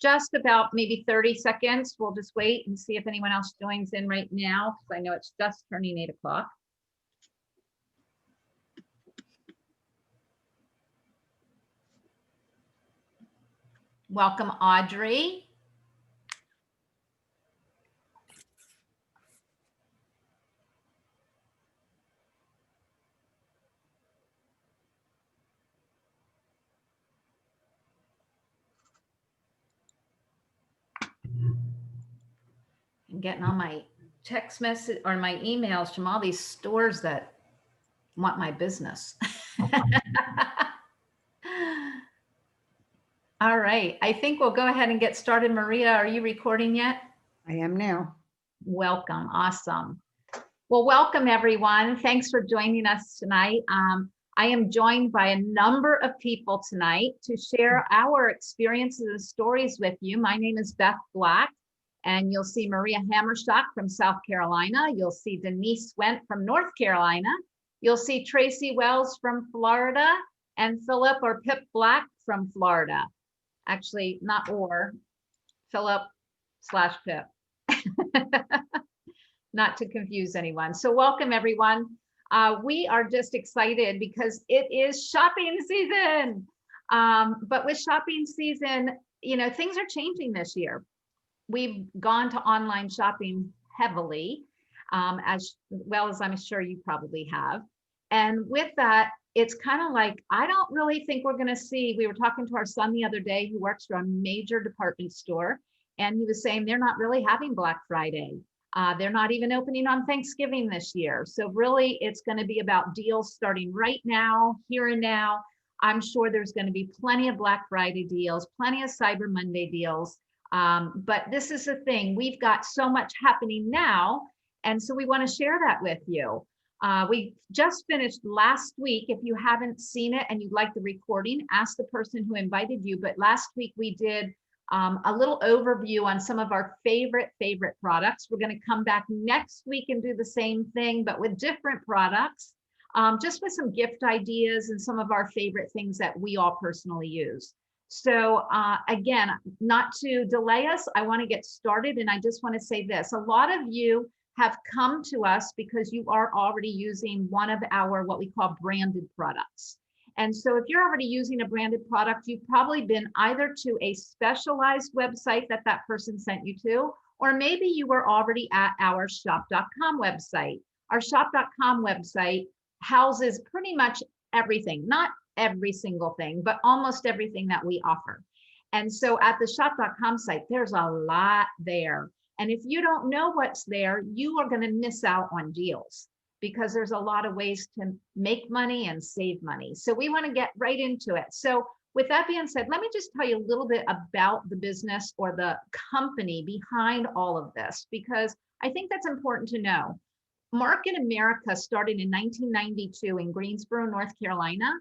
just about maybe 30 seconds. We'll just wait and see if anyone else joins in right now, because I know it's just turning 8 o'clock. Welcome, Audrey. I'm getting all my text message or my emails from all these stores that want my business. All right, I think we'll go ahead and get started. Maria, are you recording yet? I am now. Welcome, awesome. Well, welcome everyone. Thanks for joining us tonight. I am joined by a number of people tonight to share our experiences and stories with you. My name is Beth Black, and you'll see Maria Hammershock from South Carolina. You'll see Denise Went from North Carolina. You'll see Tracy Wells from Florida, and Philip or Pip Black from Florida. Actually, not or, Philip/Pip. Not to confuse anyone. So welcome everyone. We are just excited because it is shopping season. But with shopping season, you know, things are changing this year. We've gone to online shopping heavily, as well as I'm sure you probably have. And with that, it's kind of like, I don't really think we're going to see, we were talking to our son the other day who works for a major department store, and he was saying they're not really having Black Friday. They're not even opening on Thanksgiving this year. So really, it's going to be about deals starting right now, here and now. I'm sure there's going to be plenty of Black Friday deals, plenty of Cyber Monday deals. But this is the thing, we've got so much happening now. And so we want to share that with you. We just finished last week. If you haven't seen it and you'd like the recording, ask the person who invited you. But last week we did a little overview on some of our favorite products. We're going to come back next week and do the same thing, but with different products, just with some gift ideas and some of our favorite things that we all personally use. So again, not to delay us, I want to get started. And I just want to say this, a lot of you have come to us because you are already using one of our, what we call branded products. And so if you're already using a branded product, you've probably been either to a specialized website that that person sent you to, or maybe you were already at our shop.com website. Our shop.com website houses pretty much everything, not every single thing, but almost everything that we offer. And so at the shop.com site, there's a lot there. And if you don't know what's there, you are going to miss out on deals, because there's a lot of ways to make money and save money. So we want to get right into it. So with that being said, let me just tell you a little bit about the business or the company behind all of this, because I think that's important to know. Market America started in 1992 in Greensboro, North Carolina,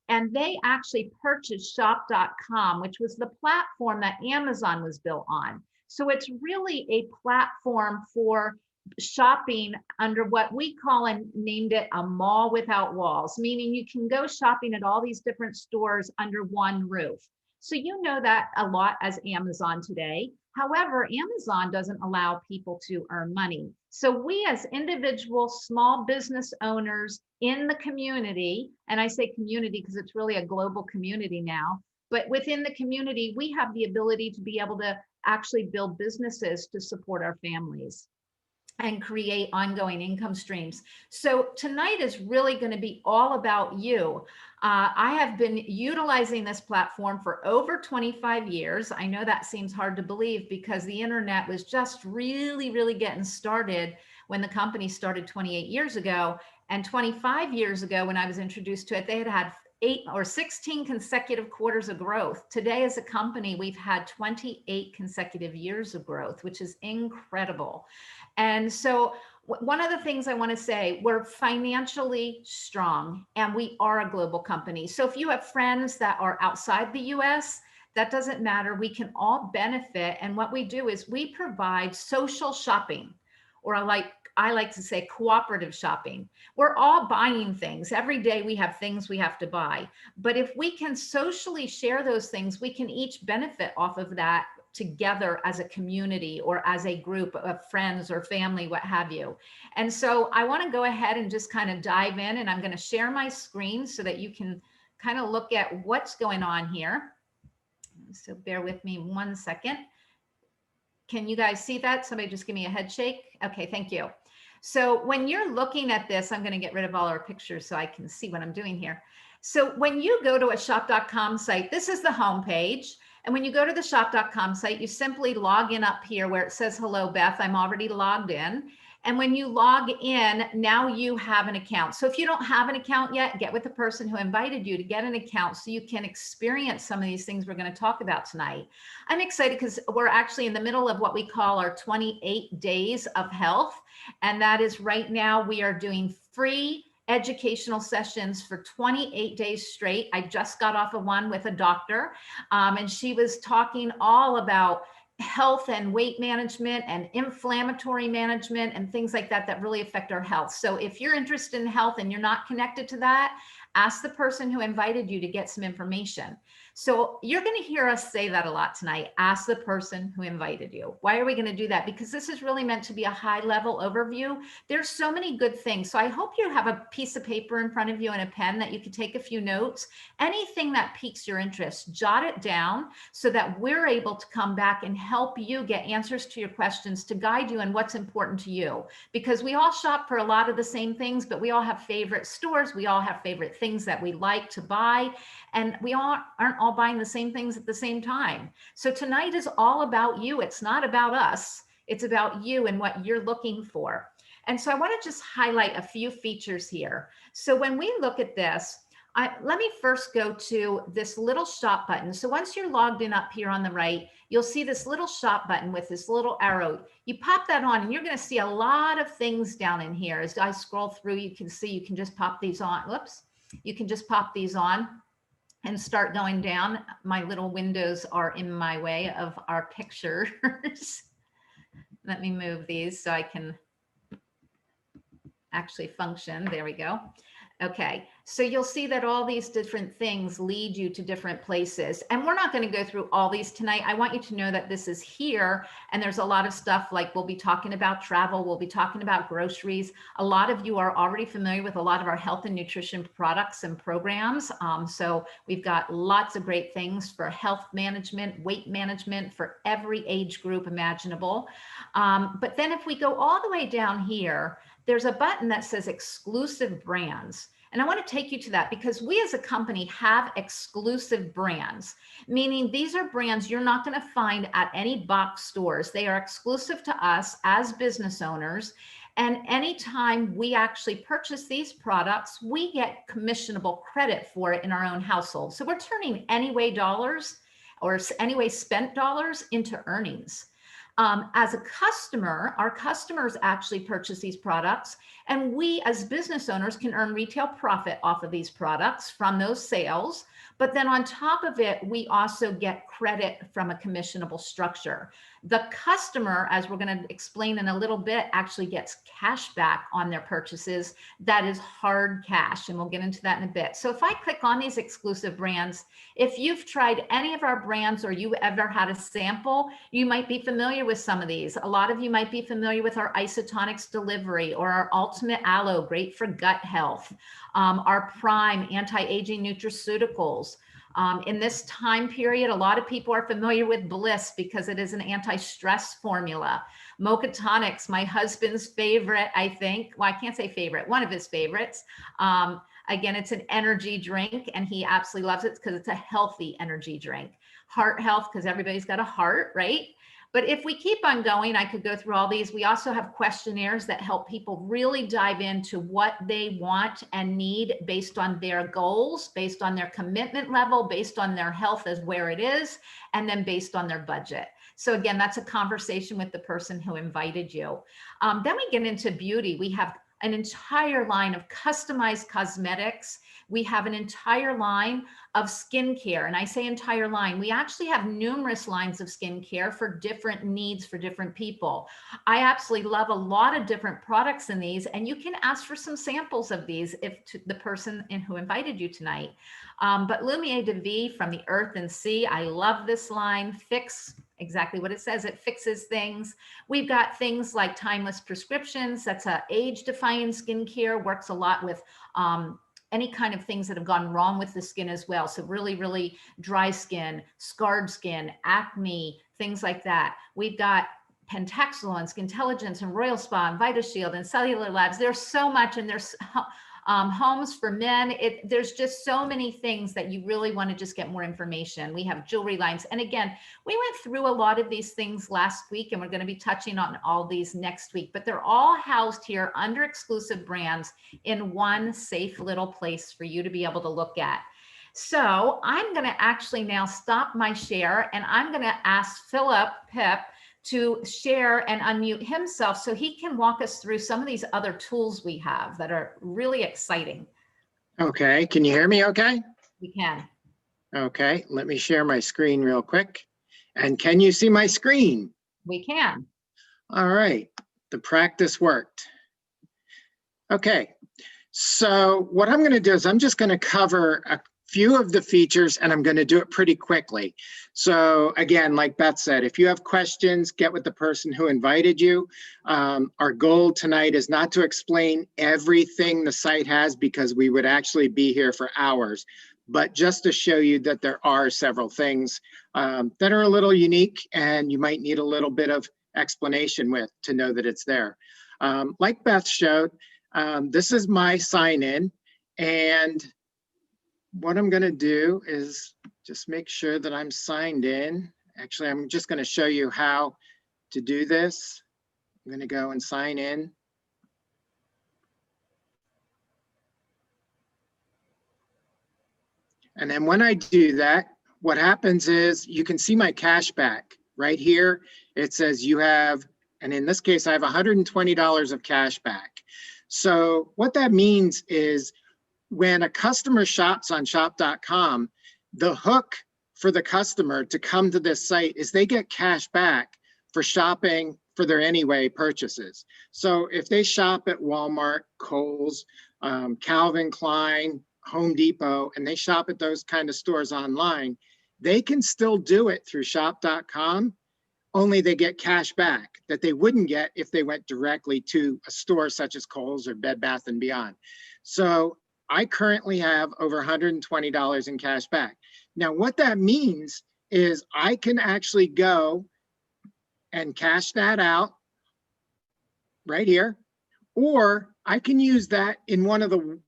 and they actually purchased shop.com, which was the platform that Amazon was built on. So it's really a platform for shopping under what we call and named it a mall without walls, meaning you can go shopping at all these different stores under one roof. So you know that a lot as Amazon today. However, Amazon doesn't allow people to earn money. So we as individual small business owners in the community, and I say community because it's really a global community now, but within the community, we have the ability to be able to actually build businesses to support our families and create ongoing income streams. So tonight is really going to be all about you. I have been utilizing this platform for over 25 years. I know that seems hard to believe because the internet was just really getting started when the company started 28 years ago. And 25 years ago, when I was introduced to it, they had 8 or 16 consecutive quarters of growth. Today as a company, we've had 28 consecutive years of growth, which is incredible. And so one of the things I want to say, we're financially strong and we are a global company. So if you have friends that are outside the US, that doesn't matter. We can all benefit. And what we do is we provide social shopping, or like I like to say cooperative shopping. We're all buying things. Every day we have things we have to buy. But if we can socially share those things, we can each benefit off of that together as a community or as a group of friends or family, what have you. And so I want to go ahead and just kind of dive in, and I'm going to share my screen so that you can kind of look at what's going on here. So bear with me 1 second. Can you guys see that? Somebody just give me a head shake. Okay, thank you. So when you're looking at this, I'm going to get rid of all our pictures so I can see what I'm doing here. So when you go to a shop.com site, this is the home page. And when you go to the shop.com site, you simply log in up here where it says, hello, Beth, I'm already logged in. And when you log in, now you have an account. So if you don't have an account yet, get with the person who invited you to get an account so you can experience some of these things we're going to talk about tonight. I'm excited because we're actually in the middle of what we call our 28 days of health. And that is right now we are doing free educational sessions for 28 days straight. I just got off of one with a doctor, and she was talking all about health and weight management and inflammatory management and things like that that really affect our health. So if you're interested in health and you're not connected to that, ask the person who invited you to get some information. So you're going to hear us say that a lot tonight. Ask the person who invited you. Why are we going to do that? Because this is really meant to be a high level overview. There's so many good things. So I hope you have a piece of paper in front of you and a pen that you can take a few notes. Anything that piques your interest, jot it down so that we're able to come back and help you get answers to your questions to guide you in what's important to you. Because we all shop for a lot of the same things, but we all have favorite stores. We all have favorite things that we like to buy. And we aren't all buying the same things at the same time. So tonight is all about you. It's not about us. It's about you and what you're looking for. And so I want to just highlight a few features here. So when we look at this, let me first go to this little shop button. So once you're logged in up here on the right, you'll see this little shop button with this little arrow. You pop that on and you're going to see a lot of things down in here. As I scroll through, you can see you can just pop these on. Whoops. You can just pop these on and start going down. My little windows are in my way of our pictures. Let me move these so I can actually function. There we go. Okay, so you'll see that all these different things lead you to different places. And we're not going to go through all these tonight. I want you to know that this is here. And there's a lot of stuff like we'll be talking about travel. We'll be talking about groceries. A lot of you are already familiar with a lot of our health and nutrition products and programs. So we've got lots of great things for health management, weight management for every age group imaginable. But then if we go all the way down here, there's a button that says exclusive brands. And I want to take you to that because we as a company have exclusive brands, meaning these are brands you're not going to find at any box stores. They are exclusive to us as business owners. And anytime we actually purchase these products, we get commissionable credit for it in our own household. So we're turning anyway dollars or anyway spent dollars into earnings. As a customer, our customers actually purchase these products, and we as business owners can earn retail profit off of these products from those sales. But then on top of it, we also get credit from a commissionable structure. The customer, as we're going to explain in a little bit, actually gets cash back on their purchases. That is hard cash, and we'll get into that in a bit. So if I click on these exclusive brands, if you've tried any of our brands or you ever had a sample, you might be familiar with some of these. A lot of you might be familiar with our Isotonics Delivery or our Ultimate Aloe, great for gut health, our Prime anti-aging nutraceuticals. In this time period, a lot of people are familiar with Bliss because it is an anti-stress formula. Mocha Tonics, my husband's favorite, I think. Well, I can't say favorite, one of his favorites. Again, it's an energy drink and he absolutely loves it because it's a healthy energy drink. Heart health, because everybody's got a heart, right? But if we keep on going, I could go through all these. We also have questionnaires that help people really dive into what they want and need based on their goals, based on their commitment level, based on their health as where it is, and then based on their budget. So again, that's a conversation with the person who invited you. Then we get into beauty. We have an entire line of customized cosmetics. we have an entire line of skincare. And I say entire line, we actually have numerous lines of skincare for different needs for different people. I absolutely love a lot of different products in these, and you can ask for some samples of these if to the person who invited you tonight. But Lumiere de Vie from the Earth and Sea, I love this line. Fix, exactly what it says, it fixes things. We've got things like Timeless Prescriptions, that's a age-defying skincare, works a lot with any kind of things that have gone wrong with the skin as well. So really, really dry skin, scarred skin, acne, things like that. We've got Pentaxel and Skintelligence and Royal Spa and VitaShield and Cellular Labs. There's so much, and there's homes for men. There's just so many things that you really want to just get more information. We have jewelry lines. And again, we went through a lot of these things last week, and we're going to be touching on all these next week, but they're all housed here under exclusive brands in one safe little place for you to be able to look at. So I'm going to actually now stop my share, and I'm going to ask Philip Pip to share and unmute himself so he can walk us through some of these other tools we have that are really exciting. Okay, can you hear me okay? We can. Okay, let me share my screen real quick. And can you see my screen? We can. All right, the practice worked. Okay, so what I'm going to do is I'm just going to cover a few of the features, and I'm going to do it pretty quickly. So again, like Beth said, if you have questions, get with the person who invited you. Our goal tonight is not to explain everything the site has, because we would actually be here for hours, but just to show you that there are several things that are a little unique, and you might need a little bit of explanation with to know that it's there. Like Beth showed, this is my sign in, and what I'm going to do is just make sure that I'm signed in. Actually, I'm just going to show you how to do this. I'm going to go and sign in. And then when I do that, what happens is you can see my cash back right here. It says you have, and in this case, I have $120 of cash back. So what that means is when a customer shops on shop.com, the hook for the customer to come to this site is they get cash back for shopping for their Anyway purchases. So if they shop at Walmart, Kohl's, Calvin Klein, Home Depot, and they shop at those kind of stores online, they can still do it through shop.com, only they get cash back that they wouldn't get if they went directly to a store such as Kohl's or Bed Bath & Beyond. So I currently have over $120 in cash back. Now, what that means is I can actually go and cash that out right here, or I can use that in one of the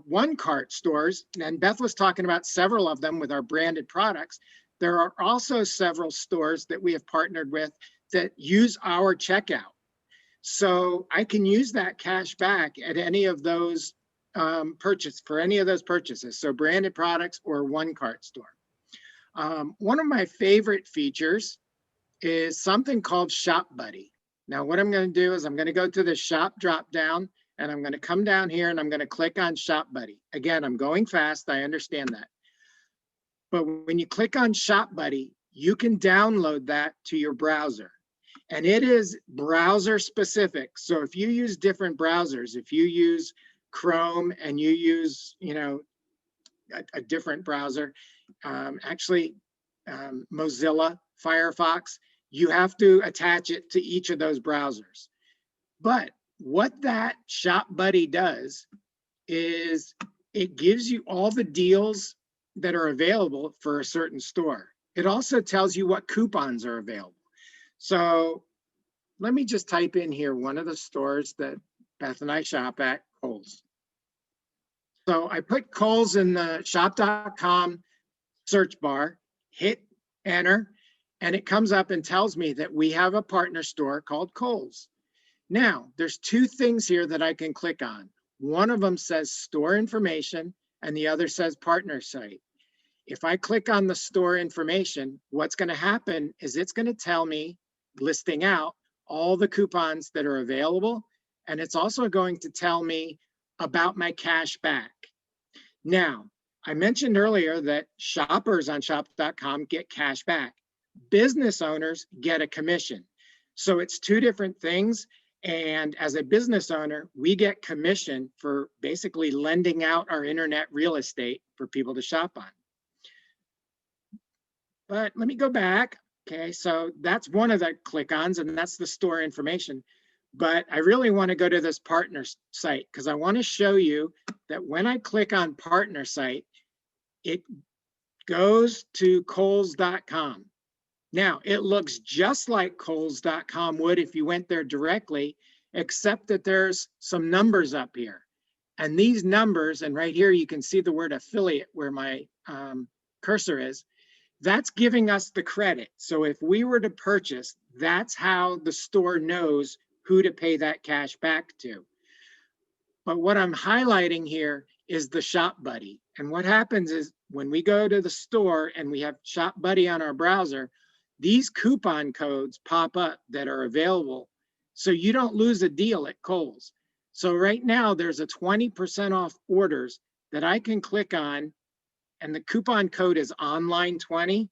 One Cart stores. And Beth was talking about several of them with our branded products. There are also several stores that we have partnered with that use our checkout. So I can use that cash back at any of those for any of those purchases, so branded products or One Cart store. One of my favorite features is something called Shop Buddy. Now what I'm going to do is I'm going to go to the shop drop down, and I'm going to come down here and I'm going to click on Shop Buddy. Again, I'm going fast, I understand that. But when you click on Shop Buddy, you can download that to your browser. And it is browser specific. So if you use different browsers, if you use Chrome and you use, a different browser, Mozilla, Firefox, you have to attach it to each of those browsers. But what that Shop Buddy does is it gives you all the deals that are available for a certain store. It also tells you what coupons are available. So let me just type in here one of the stores that Beth and I shop at, Kohl's. So I put Kohl's in the shop.com search bar, hit enter, and it comes up and tells me that we have a partner store called Kohl's. Now, there's two things here that I can click on. One of them says store information and the other says partner site. If I click on the store information, what's going to happen is it's going to tell me, listing out all the coupons that are available, and it's also going to tell me about my cash back. Now, I mentioned earlier that shoppers on shop.com get cash back. Business owners get a commission. So it's two different things. And as a business owner, we get commission for basically lending out our internet real estate for people to shop on. But let me go back. Okay, so that's one of the click-ons, and that's the store information. But I really want to go to this partner site because I want to show you that when I click on partner site, it goes to Kohl's.com. Now, it looks just like Kohl's.com would if you went there directly, except that there's some numbers up here. And these numbers, and right here you can see the word affiliate where my cursor is, that's giving us the credit. So if we were to purchase, that's how the store knows who to pay that cash back to. But what I'm highlighting here is the Shop Buddy. And what happens is when we go to the store and we have Shop Buddy on our browser, these coupon codes pop up that are available. So you don't lose a deal at Kohl's. So right now there's a 20% off orders that I can click on, and the coupon code is online20.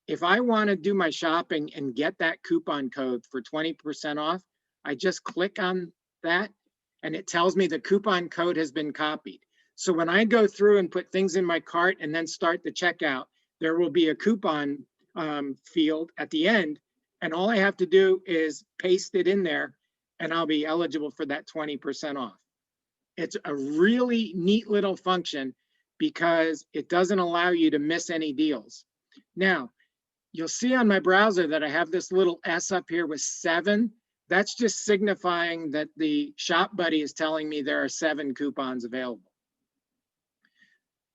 If I want to do my shopping and get that coupon code for 20% off, I just click on that and it tells me the coupon code has been copied. So when I go through and put things in my cart and then start the checkout, there will be a coupon field at the end, and all I have to do is paste it in there and I'll be eligible for that 20% off. It's a really neat little function because it doesn't allow you to miss any deals. Now, you'll see on my browser that I have this little S up here with 7. That's just signifying that the Shop Buddy is telling me there are 7 coupons available.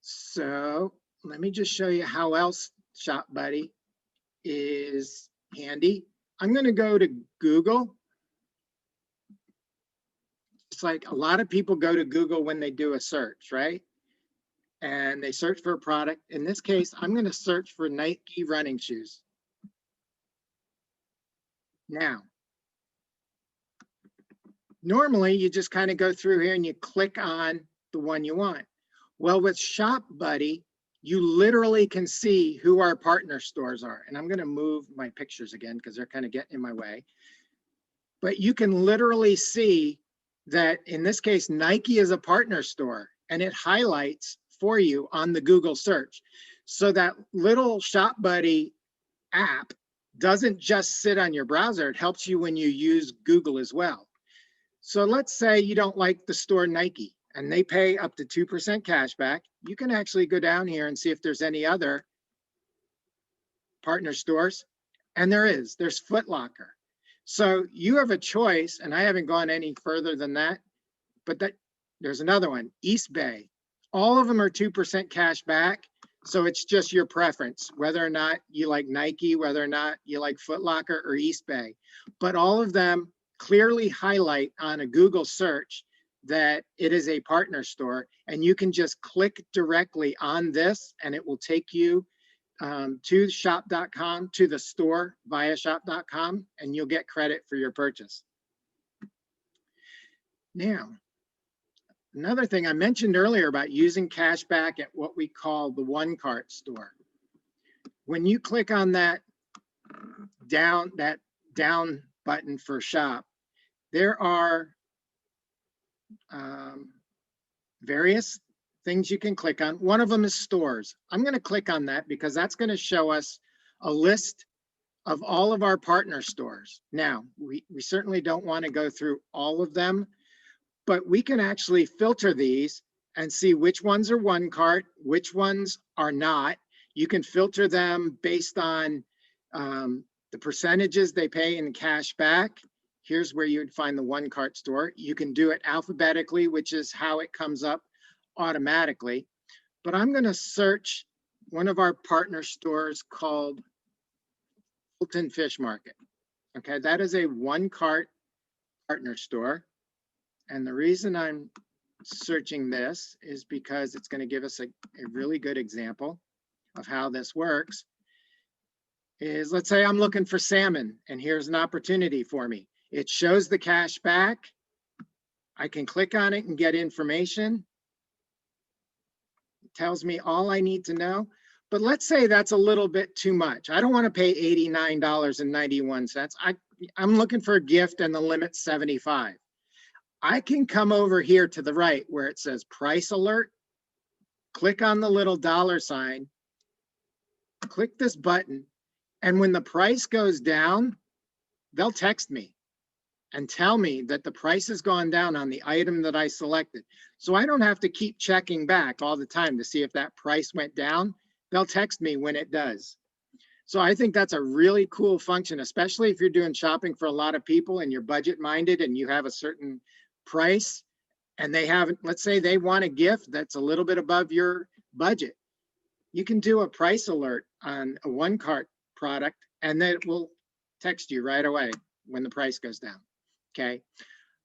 So let me just show you how else Shop Buddy is handy. I'm going to go to Google. It's like a lot of people go to Google when they do a search, right? And they search for a product. In this case, I'm going to search for Nike running shoes. Now, normally you just kind of go through here and you click on the one you want. Well, with Shop Buddy, you literally can see who our partner stores are. And I'm going to move my pictures again because they're kind of getting in my way. But you can literally see that in this case, Nike is a partner store, and it highlights for you on the Google search. So that little Shop Buddy app doesn't just sit on your browser. It helps you when you use Google as well. So let's say you don't like the store Nike and they pay up to 2% cash back. You can actually go down here and see if there's any other partner stores. And there's Foot Locker. So you have a choice, and I haven't gone any further than that, but there's another one, East Bay. All of them are 2% cash back. So it's just your preference, whether or not you like Nike, whether or not you like Foot Locker or East Bay. But all of them clearly highlight on a Google search that it is a partner store, and you can just click directly on this and it will take you to shop.com, to the store via shop.com, and you'll get credit for your purchase. Now, another thing I mentioned earlier about using cash back at what we call the one cart store. When you click on that down button for shop, there are various things you can click on. One of them is stores. I'm going to click on that because that's going to show us a list of all of our partner stores. Now, we certainly don't want to go through all of them, but we can actually filter these and see which ones are one cart, which ones are not. You can filter them based on the percentages they pay in cash back. Here's where you would find the one cart store. You can do it alphabetically, which is how it comes up automatically. But I'm going to search one of our partner stores called Fulton Fish Market. Okay, that is a one cart partner store. And the reason I'm searching this is because it's going to give us a really good example of how this works. Is let's say I'm looking for salmon and here's an opportunity for me. It shows the cash back. I can click on it and get information. tells me all I need to know. But let's say that's a little bit too much. I don't want to pay $89.91. I'm looking for a gift and the limit's 75. I can come over here to the right where it says price alert, click on the little $sign, click this button, and when the price goes down, they'll text me and tell me that the price has gone down on the item that I selected. So I don't have to keep checking back all the time to see if that price went down. They'll text me when it does. So I think that's a really cool function, especially if you're doing shopping for a lot of people and you're budget minded and you have a certain price and they have, let's say they want a gift that's a little bit above your budget. You can do a price alert on a one cart product and then it will text you right away when the price goes down. Okay.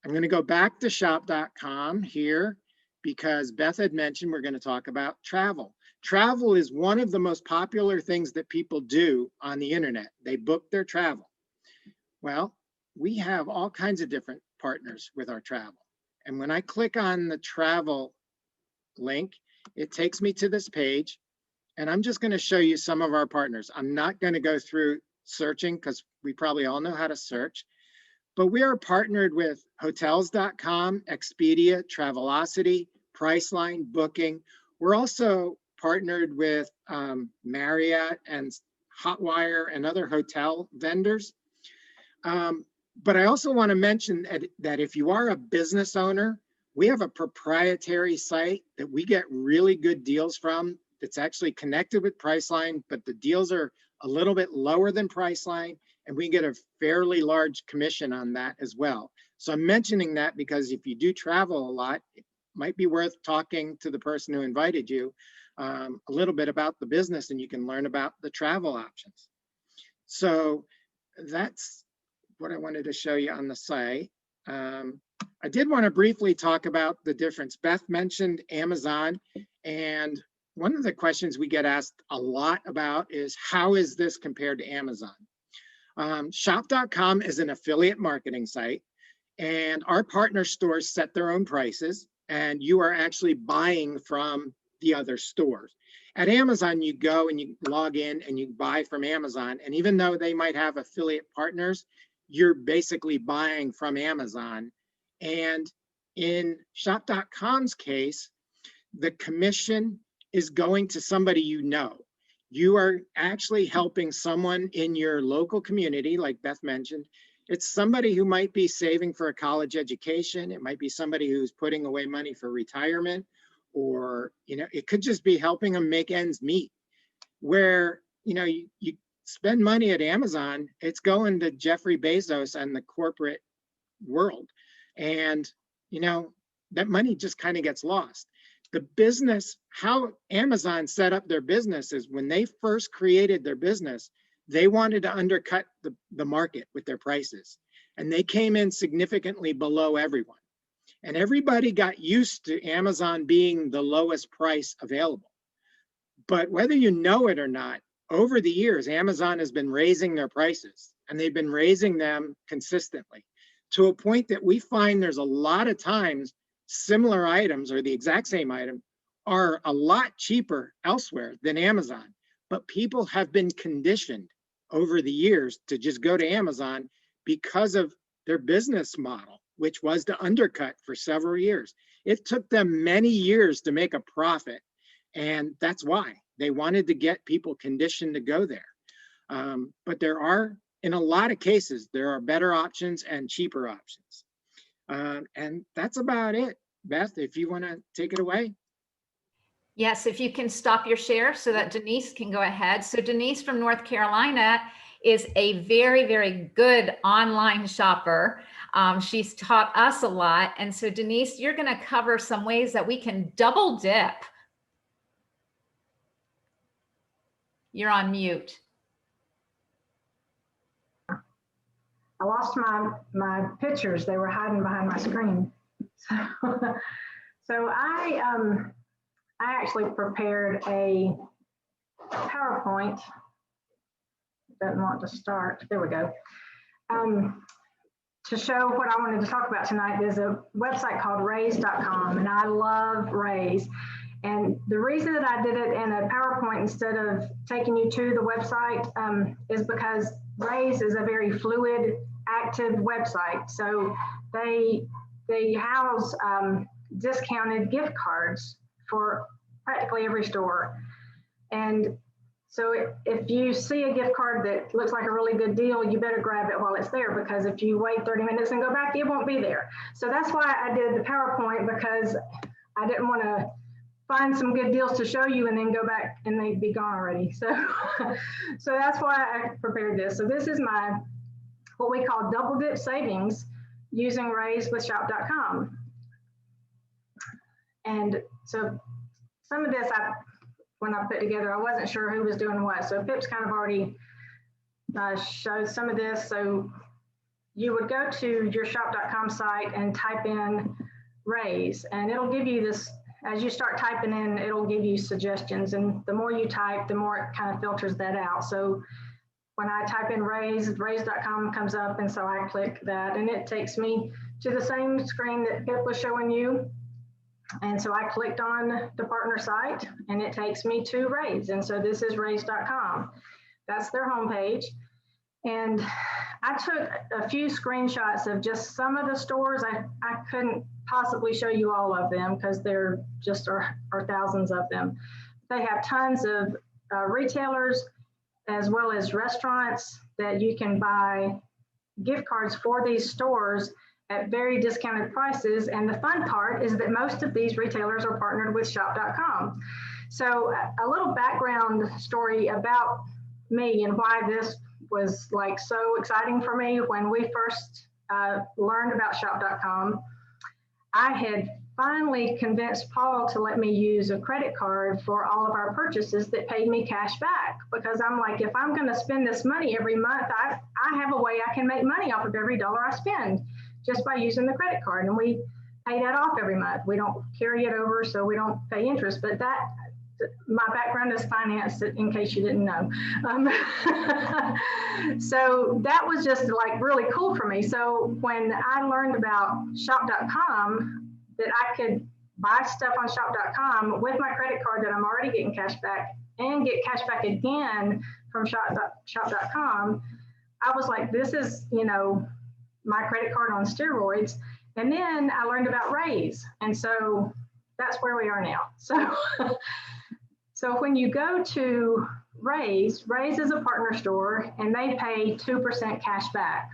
I'm going to go back to shop.com here because Beth had mentioned we're going to talk about travel. Travel is one of the most popular things that people do on the internet. They book their travel. Well, we have all kinds of different partners with our travel. And when I click on the travel link, it takes me to this page. And I'm just going to show you some of our partners. I'm not going to go through searching because we probably all know how to search. But we are partnered with Hotels.com, Expedia, Travelocity, Priceline, Booking. We're also partnered with Marriott and Hotwire and other hotel vendors. But I also want to mention that if you are a business owner, we have a proprietary site that we get really good deals from. It's actually connected with Priceline, but the deals are a little bit lower than Priceline, and we get a fairly large commission on that as well. So I'm mentioning that because if you do travel a lot, it might be worth talking to the person who invited you a little bit about the business, and you can learn about the travel options. So that's what I wanted to show you on the site. I did want to briefly talk about the difference. Beth mentioned Amazon, and one of the questions we get asked a lot about is how is this compared to Amazon? Shop.com is an affiliate marketing site, and our partner stores set their own prices, and you are actually buying from the other stores. At Amazon, you go and you log in and you buy from Amazon, and even though they might have affiliate partners, you're basically buying from Amazon. And in Shop.com's case, the commission is going to somebody you know. You are actually helping someone in your local community, like Beth mentioned. It's somebody who might be saving for a college education. It might be somebody who's putting away money for retirement, or, it could just be helping them make ends meet. Where, you spend money at Amazon, it's going to Jeffrey Bezos and the corporate world. And, that money just kind of gets lost. The business, how Amazon set up their business is when they first created their business, they wanted to undercut the market with their prices. And they came in significantly below everyone. And everybody got used to Amazon being the lowest price available. But whether you know it or not, over the years, Amazon has been raising their prices, and they've been raising them consistently to a point that we find there's a lot of times similar items or the exact same item are a lot cheaper elsewhere than Amazon. But people have been conditioned over the years to just go to Amazon because of their business model, which was to undercut for several years. It took them many years to make a profit. And that's why they wanted to get people conditioned to go there. But there are, in a lot of cases, there are better options and cheaper options. And that's about it. Beth, if you want to take it away. Yes, if you can stop your share so that Denise can go ahead. So Denise from North Carolina is a very, very good online shopper. She's taught us a lot. And so Denise, you're going to cover some ways that we can double dip. You're on mute. I lost my pictures. They were hiding behind my screen. So I actually prepared a PowerPoint. Doesn't want to start. There we go. To show what I wanted to talk about tonight, there's a website called Raise.com, and I love Raise. And the reason that I did it in a PowerPoint instead of taking you to the website is because Raise is a very fluid, active website. So they house discounted gift cards for practically every store. And so if you see a gift card that looks like a really good deal, you better grab it while it's there, because if you wait 30 minutes and go back, it won't be there. So that's why I did the PowerPoint, because I didn't want to find some good deals to show you and then go back and they'd be gone already. So, so that's why I prepared this. So this is my, what we call double dip savings using Raise with shop.com. And so some of this, when I put together, I wasn't sure who was doing what. So Pip's kind of already showed some of this. So you would go to your shop.com site and type in Raise, and it'll give you this, as you start typing in, it'll give you suggestions. And the more you type, the more it kind of filters that out. So when I type in Raise, raise.com comes up. And so I click that and it takes me to the same screen that Pip was showing you. And so I clicked on the partner site and it takes me to Raise. And so this is raise.com. That's their homepage. And I took a few screenshots of just some of the stores. I couldn't possibly show you all of them because there just are thousands of them. They have tons of retailers as well as restaurants that you can buy gift cards for these stores at very discounted prices. And the fun part is that most of these retailers are partnered with shop.com. So a little background story about me and why this was like so exciting for me. When we first learned about shop.com, I had finally convinced Paul to let me use a credit card for all of our purchases that paid me cash back, because I'm like, if I'm going to spend this money every month, I have a way I can make money off of every dollar I spend just by using the credit card. And we pay that off every month. We don't carry it over, so we don't pay interest. But that, my background is finance, in case you didn't know. So that was just like really cool for me. So when I learned about shop.com, that I could buy stuff on shop.com with my credit card that I'm already getting cash back and get cash back again from shop.com, I was like, this is, you know, my credit card on steroids. And then I learned about Raise. And so that's where we are now. So when you go to Raise is a partner store and they pay 2% cash back.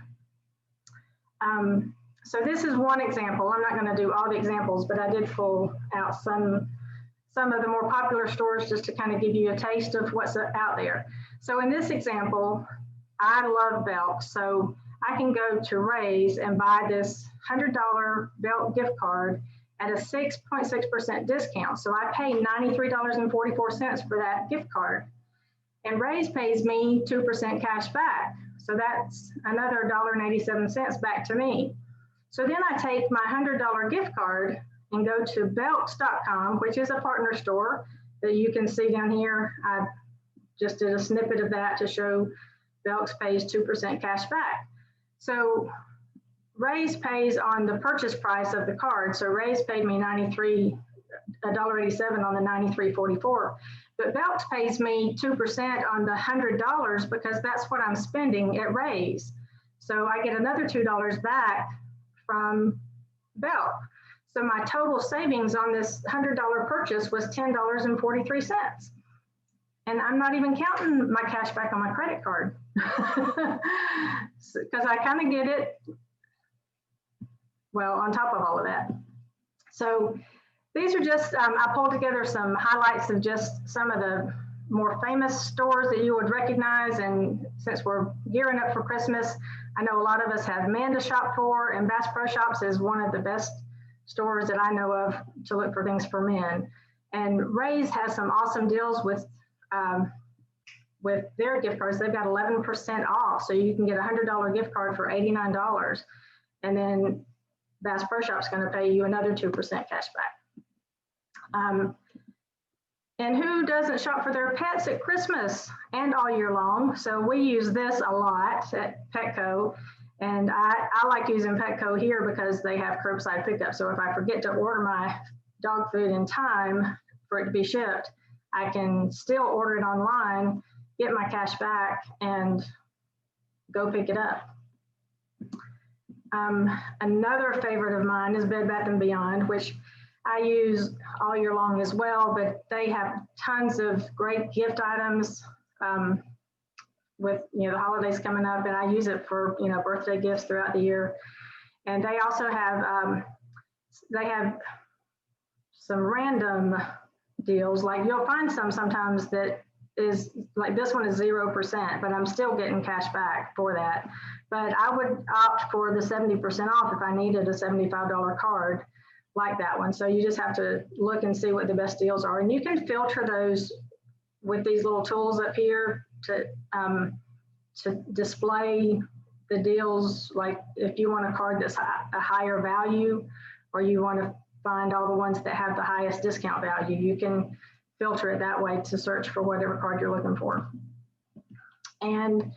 So this is one example. I'm not going to do all the examples, but I did pull out some of the more popular stores just to kind of give you a taste of what's out there. So in this example, I love Belk. So I can go to Raise and buy this $100 Belk gift card at a 6.6% discount. So I pay $93.44 for that gift card. And Raise pays me 2% cash back. So that's another $1.87 back to me. So then I take my $100 gift card and go to belks.com, which is a partner store that you can see down here. I just did a snippet of that to show Belks pays 2% cash back. So Raise pays on the purchase price of the card. So Raise paid me $1.87 on the $93.44. But Belks pays me 2% on the $100 because that's what I'm spending at Raise. So I get another $2 back from Belk. So my total savings on this $100 purchase was $10.43. And I'm not even counting my cash back on my credit card because I kind of get it, well, on top of all of that. So these are just, I pulled together some highlights of just some of the more famous stores that you would recognize. And since we're gearing up for Christmas, I know a lot of us have men to shop for, and Bass Pro Shops is one of the best stores that I know of to look for things for men. And Raise has some awesome deals with their gift cards. They've got 11% off. So you can get a $100 gift card for $89. And then Bass Pro Shop's going to pay you another 2% cash back. And who doesn't shop for their pets at Christmas and all year long? So we use this a lot at Petco. And I like using Petco here because they have curbside pickup. So if I forget to order my dog food in time, for it to be shipped, I can still order it online, get my cash back, and go pick it up. Another favorite of mine is Bed Bath & Beyond, which I use all year long as well, but they have tons of great gift items with, you know, the holidays coming up, and I use it for, you know, birthday gifts throughout the year. And they also have, they have some random deals, like you'll find sometimes that is like, this one is 0%, but I'm still getting cash back for that. But I would opt for the 70% off if I needed a $75 card like that one. So you just have to look and see what the best deals are. And you can filter those with these little tools up here to display the deals. Like if you want a card that's a higher value, or you want to find all the ones that have the highest discount value, you can filter it that way to search for whatever card you're looking for. And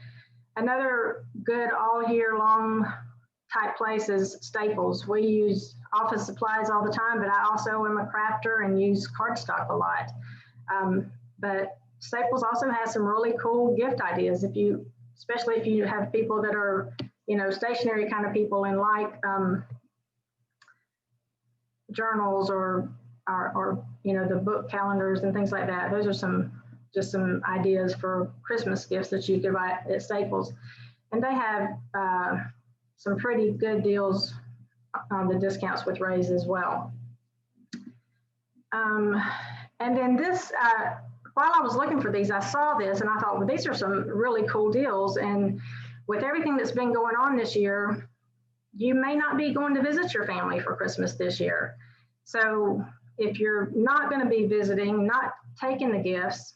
another good all year long type place is Staples. We use office supplies all the time, but I also am a crafter and use cardstock a lot. But Staples also has some really cool gift ideas. Especially if you have people that are, you know, stationary kind of people and like journals or you know, the book calendars and things like that. Those are just some ideas for Christmas gifts that you could buy at Staples. And they have some pretty good deals on the discounts with Raise as well. And then this, while I was looking for these, I saw this and I thought, well, these are some really cool deals. And with everything that's been going on this year, you may not be going to visit your family for Christmas this year. So if you're not going to be visiting, not taking the gifts,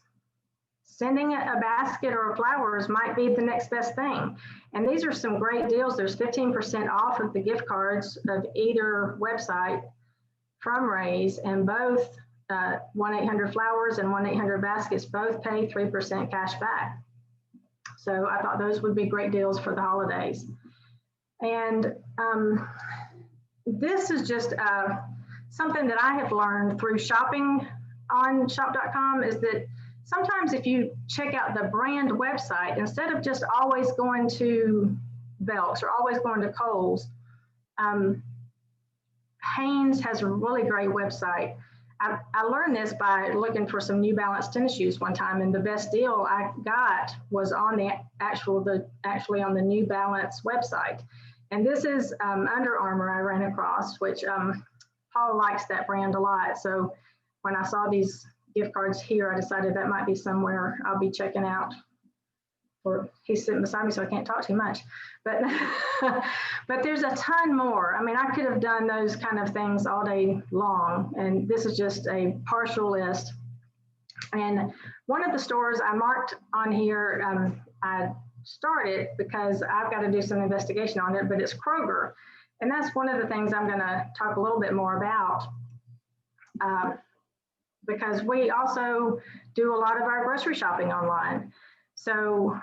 sending a basket or flowers might be the next best thing. And these are some great deals. There's 15% off of the gift cards of either website from Raise, and both 1-800-Flowers and 1-800-Baskets both pay 3% cash back. So I thought those would be great deals for the holidays. And this is just something that I have learned through shopping on shop.com, is that sometimes if you check out the brand website, instead of just always going to Belk's or always going to Kohl's, Hanes has a really great website. I learned this by looking for some New Balance tennis shoes one time, and the best deal I got was on the actually on the New Balance website. And this is Under Armour I ran across, which Paul likes that brand a lot. So when I saw these gift cards here, I decided that might be somewhere I'll be checking out. Or he's sitting beside me, so I can't talk too much. But but there's a ton more. I mean, I could have done those kind of things all day long, and this is just a partial list. And one of the stores I marked on here, I started because I've got to do some investigation on it, but it's Kroger. And that's one of the things I'm going to talk a little bit more about, because we also do a lot of our grocery shopping online. So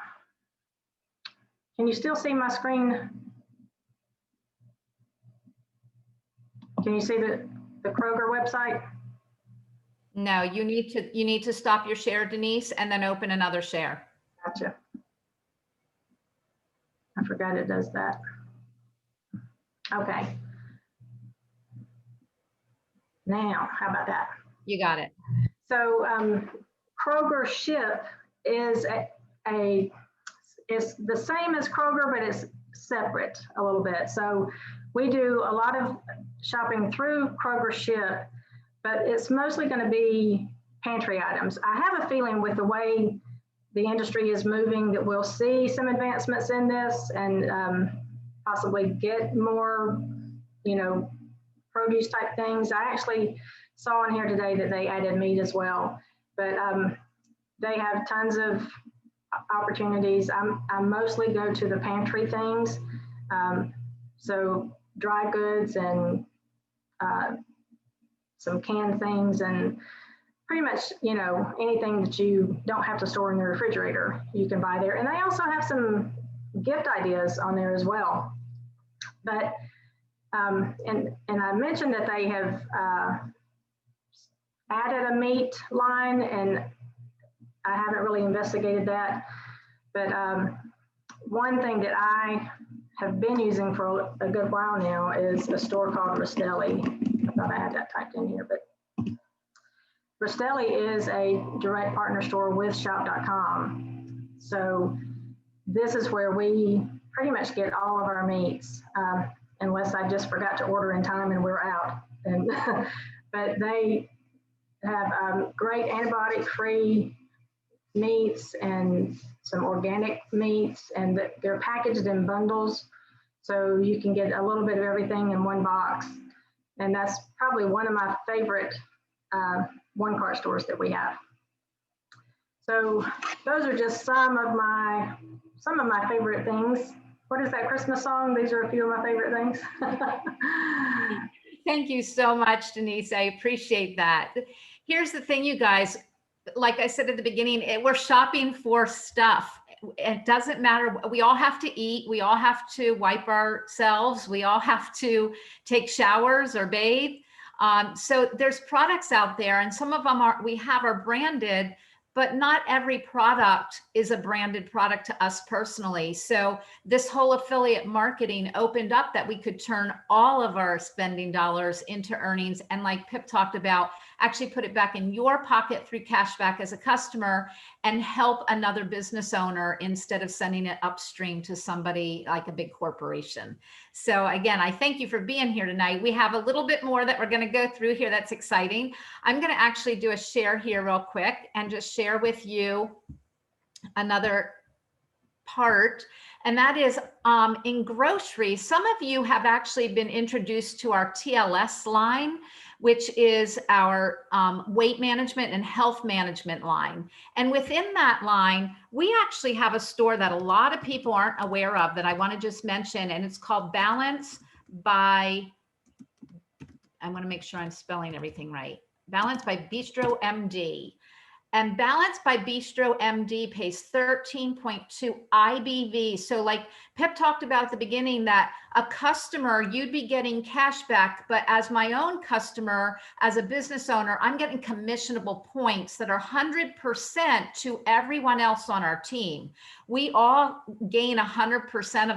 can you still see my screen? Can you see the Kroger website? No, you need to stop your share, Denise, and then open another share. Gotcha. I forgot it does that. Okay. Now, how about that? You got it. So Kroger Ship is it's the same as Kroger, but it's separate a little bit. So we do a lot of shopping through Kroger Ship, but it's mostly going to be pantry items. I have a feeling with the way the industry is moving that we'll see some advancements in this and possibly get more, you know, produce type things. I actually saw in here today that they added meat as well, but they have tons of opportunities. I mostly go to the pantry things. So dry goods and some canned things and pretty much, you know, anything that you don't have to store in the refrigerator, you can buy there. And they also have some gift ideas on there as well. But, and I mentioned that they have added a meat line, and I haven't really investigated that. But one thing that I have been using for a good while now is a store called Rastelli. I thought I had that typed in here, but Rastelli is a direct partner store with shop.com. So this is where we pretty much get all of our meats, unless I just forgot to order in time and we're out. And but they have great antibiotic-free meats and some organic meats, and they're packaged in bundles, so you can get a little bit of everything in one box. And that's probably one of my favorite one-cart stores that we have. So those are just some of my favorite things. What is that Christmas song? These are a few of my favorite things. Thank you so much, Denise. I appreciate that. Here's the thing, you guys, like I said at the beginning, we're shopping for stuff. It doesn't matter. We all have to eat. We all have to wipe ourselves. We all have to take showers or bathe. So there's products out there, and some of them are branded, but not every product is a branded product to us personally. So this whole affiliate marketing opened up that we could turn all of our spending dollars into earnings. And like Pip talked about, actually put it back in your pocket through cashback as a customer and help another business owner instead of sending it upstream to somebody like a big corporation. So again, I thank you for being here tonight. We have a little bit more that we're going to go through here that's exciting. I'm going to actually do a share here real quick and just share with you another part. And that is in groceries, some of you have actually been introduced to our TLS line, which is our weight management and health management line. And within that line, we actually have a store that a lot of people aren't aware of that I want to just mention, and it's called Balance by, I want to make sure I'm spelling everything right, Balance by Bistro MD. And Balance by Bistro MD pays 13.2 IBV. So like Pip talked about at the beginning, that a customer, you'd be getting cash back, but as my own customer, as a business owner, I'm getting commissionable points that are 100% to everyone else on our team. We all gain 100%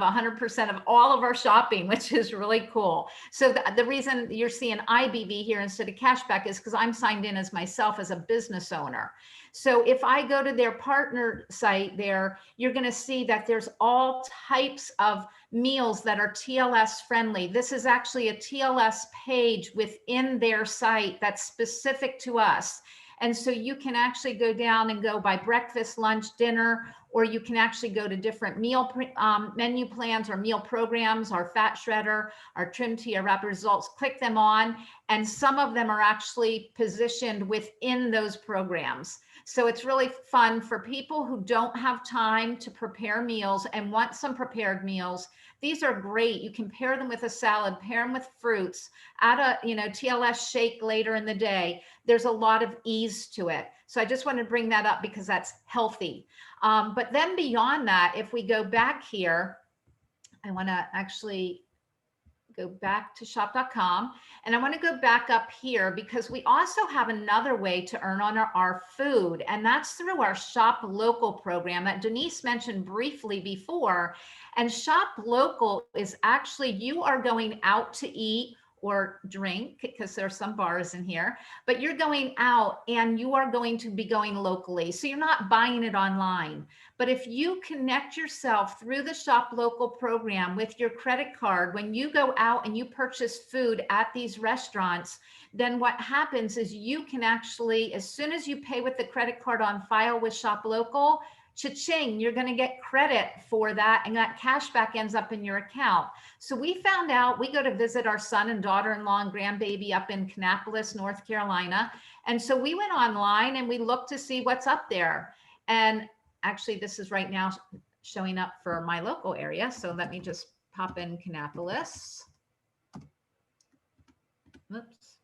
of all of our shopping, which is really cool. So the reason you're seeing IBV here instead of cashback is because I'm signed in as myself as a business owner. So if I go to their partner site there, you're going to see that there's all types of meals that are TLS friendly. This is actually a TLS page within their site that's specific to us. And so you can actually go down and go by breakfast, lunch, dinner, or you can actually go to different meal menu plans or meal programs, our fat shredder, our trim tea, our rapid results, click them on. And some of them are actually positioned within those programs. So it's really fun for people who don't have time to prepare meals and want some prepared meals. These are great. You can pair them with a salad, pair them with fruits, add a TLS shake later in the day. There's a lot of ease to it. So I just wanted to bring that up because that's healthy. But then beyond that, if we go back here, I want to actually go back to shop.com, and I want to go back up here because we also have another way to earn on our food, and that's through our Shop Local program that Denise mentioned briefly before. And Shop Local is actually, you are going out to eat or drink, because there are some bars in here, but you're going out and you are going to be going locally. So you're not buying it online. But if you connect yourself through the Shop Local program with your credit card, when you go out and you purchase food at these restaurants, then what happens is you can actually, as soon as you pay with the credit card on file with Shop Local, cha-ching, you're going to get credit for that, and that cash back ends up in your account. So we found out, we go to visit our son and daughter-in-law and grandbaby up in Kannapolis, North Carolina. And so we went online and we looked to see what's up there. And actually, this is right now showing up for my local area. So let me just pop in Kannapolis. Oops.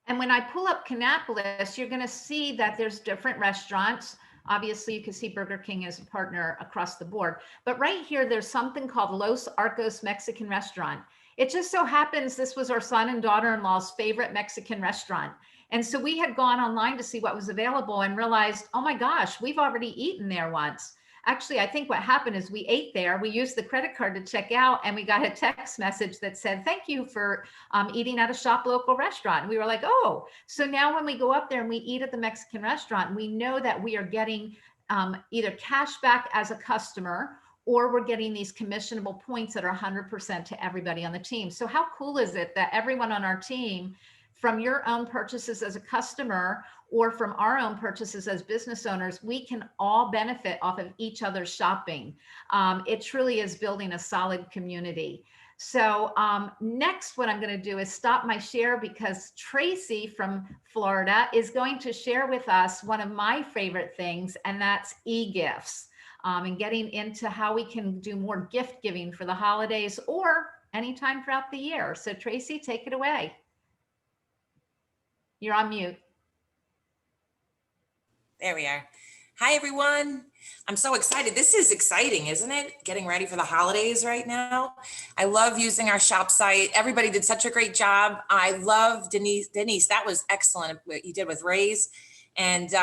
And when I pull up Kannapolis, you're going to see that there's different restaurants. Obviously, you can see Burger King as a partner across the board. But right here, there's something called Los Arcos Mexican Restaurant. It just so happens this was our son and daughter-in-law's favorite Mexican restaurant. And so we had gone online to see what was available and realized, oh my gosh, we've already eaten there once. Actually, I think what happened is we ate there, we used the credit card to check out, and we got a text message that said, thank you for eating at a Shop Local restaurant. And we were like, oh, so now when we go up there and we eat at the Mexican restaurant, we know that we are getting either cash back as a customer, or we're getting these commissionable points that are 100% to everybody on the team. So how cool is it that everyone on our team, from your own purchases as a customer or from our own purchases as business owners, we can all benefit off of each other's shopping. It truly is building a solid community. So next, what I'm going to do is stop my share because Tracy from Florida is going to share with us one of my favorite things, and that's e-gifts, and getting into how we can do more gift giving for the holidays or anytime throughout the year. So Tracy, take it away. You're on mute. There we are. Hi, everyone. I'm so excited. This is exciting, isn't it? Getting ready for the holidays right now. I love using our shop site. Everybody did such a great job. I love Denise. Denise, that was excellent what you did with Raise. And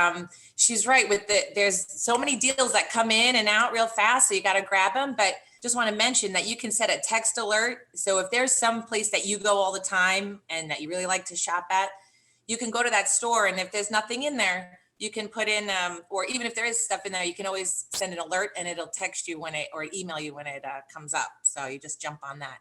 she's right with there's so many deals that come in and out real fast. So you got to grab them. But just want to mention that you can set a text alert. So if there's some place that you go all the time and that you really like to shop at, you can go to that store. And if there's nothing in there, you can put in, or even if there is stuff in there, you can always send an alert and it'll text you when or email you when it comes up. So you just jump on that.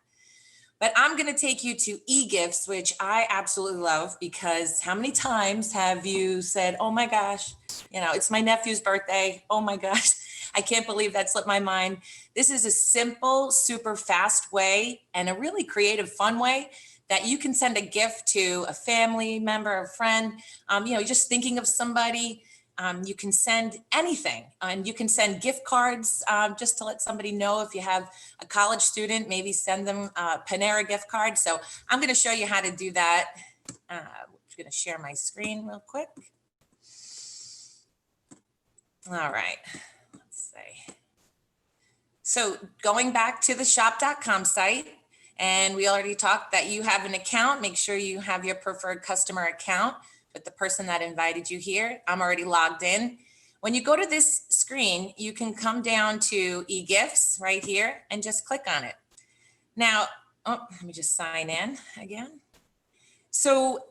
But I'm going to take you to e-gifts, which I absolutely love, because how many times have you said, oh my gosh, it's my nephew's birthday. Oh my gosh, I can't believe that slipped my mind. This is a simple, super fast way and a really creative, fun way that you can send a gift to a family member, a friend, just thinking of somebody. You can send anything, and you can send gift cards just to let somebody know. If you have a college student, maybe send them a Panera gift card. So I'm going to show you how to do that. I'm going to share my screen real quick. All right, let's see. So going back to the shop.com site, and we already talked that you have an account. Make sure you have your preferred customer account with the person that invited you here. I'm already logged in. When you go to this screen, you can come down to e-gifts right here and just click on it. Now, let me just sign in again. So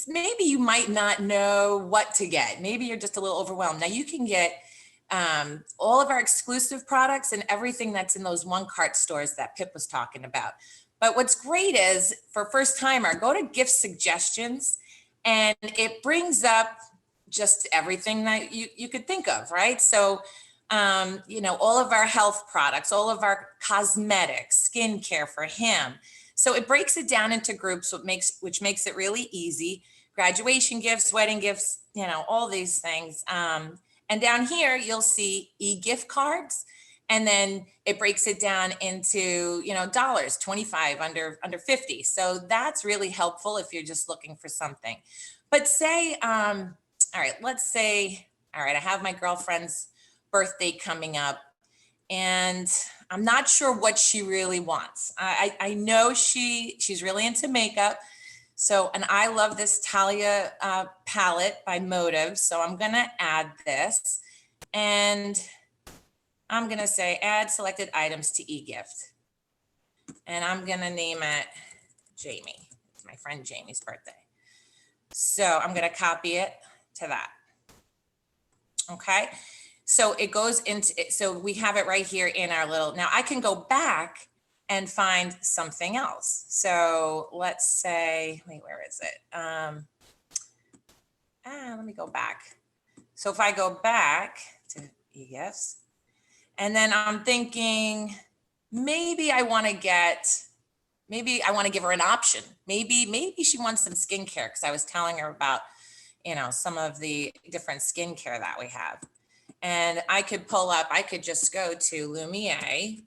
maybe you might not know what to get. Maybe you're just a little overwhelmed. Now you can get all of our exclusive products and everything that's in those one cart stores that Pip was talking about. But what's great is for first timer, go to gift suggestions and it brings up just everything that you could think of, right? So, all of our health products, all of our cosmetics, skincare for him. So it breaks it down into groups, which makes it really easy. Graduation gifts, wedding gifts, all these things. And down here, you'll see e-gift cards. And then it breaks it down into, dollars, 25, under 50. So that's really helpful if you're just looking for something. But say, all right, let's say, all right, I have my girlfriend's birthday coming up and I'm not sure what she really wants. I know she's really into makeup. So, and I love this Talia palette by Motive. So I'm going to add this and I'm going to say add selected items to eGift. And I'm going to name it Jamie. It's my friend Jamie's birthday. So I'm going to copy it to that. Okay. So it goes into, so we have it right here in our little, now I can go back and find something else. So let's say, wait, where is it? Let me go back. So if I go back to eGifts, and then I'm thinking, maybe I want to give her an option. Maybe she wants some skincare because I was telling her about, some of the different skincare that we have. And I could just go to Lumiere.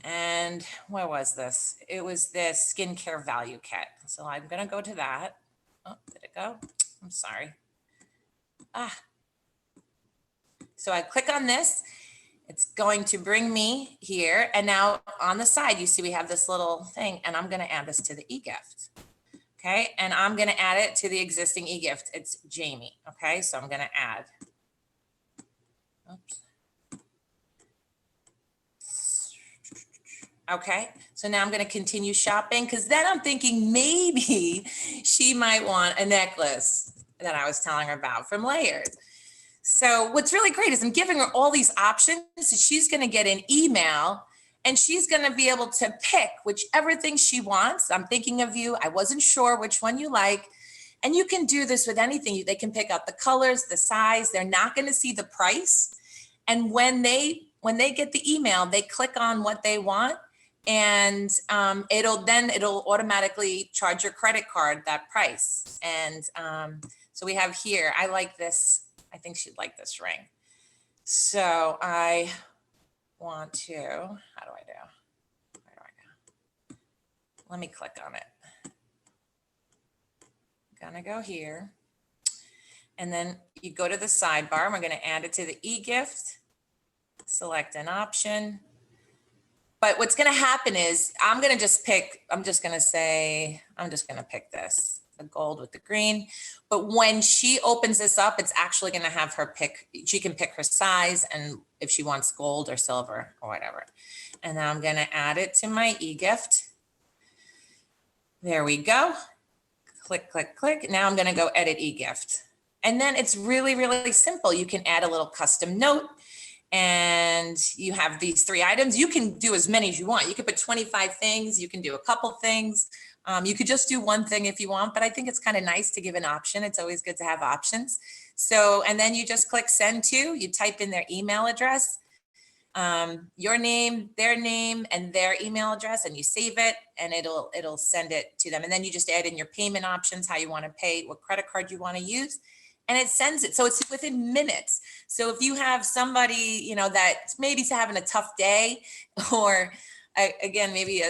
And where was this? It was this skincare value kit. So I'm going to go to that. Oh, did it go? I'm sorry. So I click on this It's going to bring me here. And now on the side, you see we have this little thing, and I'm going to add this to the e-gift. Okay. And I'm going to add it to the existing e-gift. It's Jamie. Okay. So I'm going to add. Oops. Okay. So now I'm going to continue shopping, because then I'm thinking maybe she might want a necklace that I was telling her about from Layers. So what's really great is I'm giving her all these options. So she's going to get an email, and she's going to be able to pick whichever thing she wants. I'm thinking of you. I wasn't sure which one you like. And you can do this with anything. They can pick out the colors, the size. They're not going to see the price. And when they get the email, they click on what they want, and it'll automatically charge your credit card that price. And so we have here, I like this. I think she'd like this ring. So I want to, how do I do? Where do I go? Let me click on it. I'm gonna go here. And then you go to the sidebar. We're gonna add it to the e-gift. Select an option. But what's gonna happen is I'm just gonna pick this, the gold with the green. But when she opens this up, it's actually gonna have her pick, she can pick her size and if she wants gold or silver or whatever. And now I'm gonna add it to my e-gift. There we go. Click, click, click. Now I'm gonna go edit e-gift. And then it's really, really simple. You can add a little custom note, and you have these 3 items. You can do as many as you want. You could put 25 things. You can do a couple things. You could just do one thing if you want, but I think it's kind of nice to give an option. It's always good to have options. So, and then you just click send to, you type in their email address, your name, their name, and their email address, and you save it, and it'll send it to them. And then you just add in your payment options, how you want to pay, what credit card you want to use, and it sends it. So it's within minutes. So if you have somebody, you know, that maybe is having a tough day, or again, maybe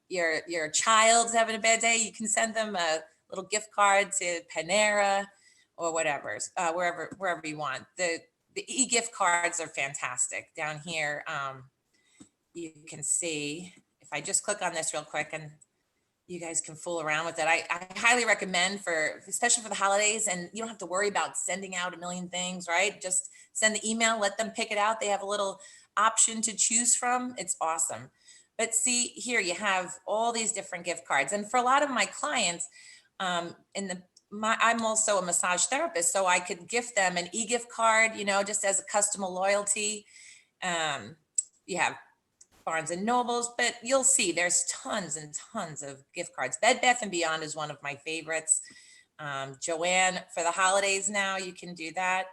your child's having a bad day, you can send them a little gift card to Panera or whatever, wherever you want. The e-gift cards are fantastic. Down here, you can see, if I just click on this real quick, and you guys can fool around with it. I highly recommend, especially for the holidays, and you don't have to worry about sending out a million things, right? Just send the email, let them pick it out. They have a little option to choose from. It's awesome. But see here, you have all these different gift cards. And for a lot of my clients, I'm also a massage therapist, so I could gift them an e-gift card, you know, just as a customer loyalty. You have Barnes and Nobles, but you'll see there's tons and tons of gift cards. Bed Bath & Beyond is one of my favorites. Joanne, for the holidays now, you can do that.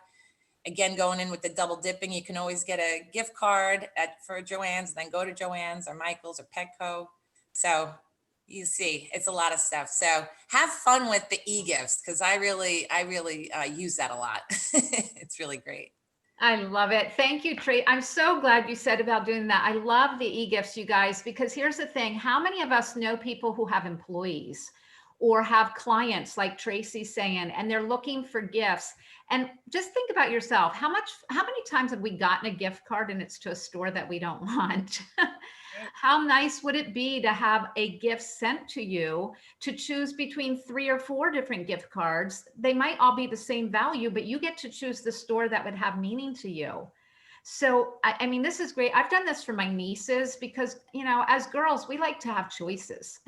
Again, going in with the double dipping, you can always get a gift card for Joann's, then go to Joann's or Michael's or Petco. So you see, it's a lot of stuff. So have fun with the e-gifts, because I really use that a lot. It's really great. I love it. Thank you, Trey. I'm so glad you said about doing that. I love the e-gifts, you guys, because here's the thing. How many of us know people who have employees or have clients like Tracy's saying, and they're looking for gifts? And just think about yourself. How many times have we gotten a gift card and it's to a store that we don't want? How nice would it be to have a gift sent to you to choose between 3 or 4 different gift cards? They might all be the same value, but you get to choose the store that would have meaning to you. So, I mean, this is great. I've done this for my nieces because, you know, as girls, we like to have choices.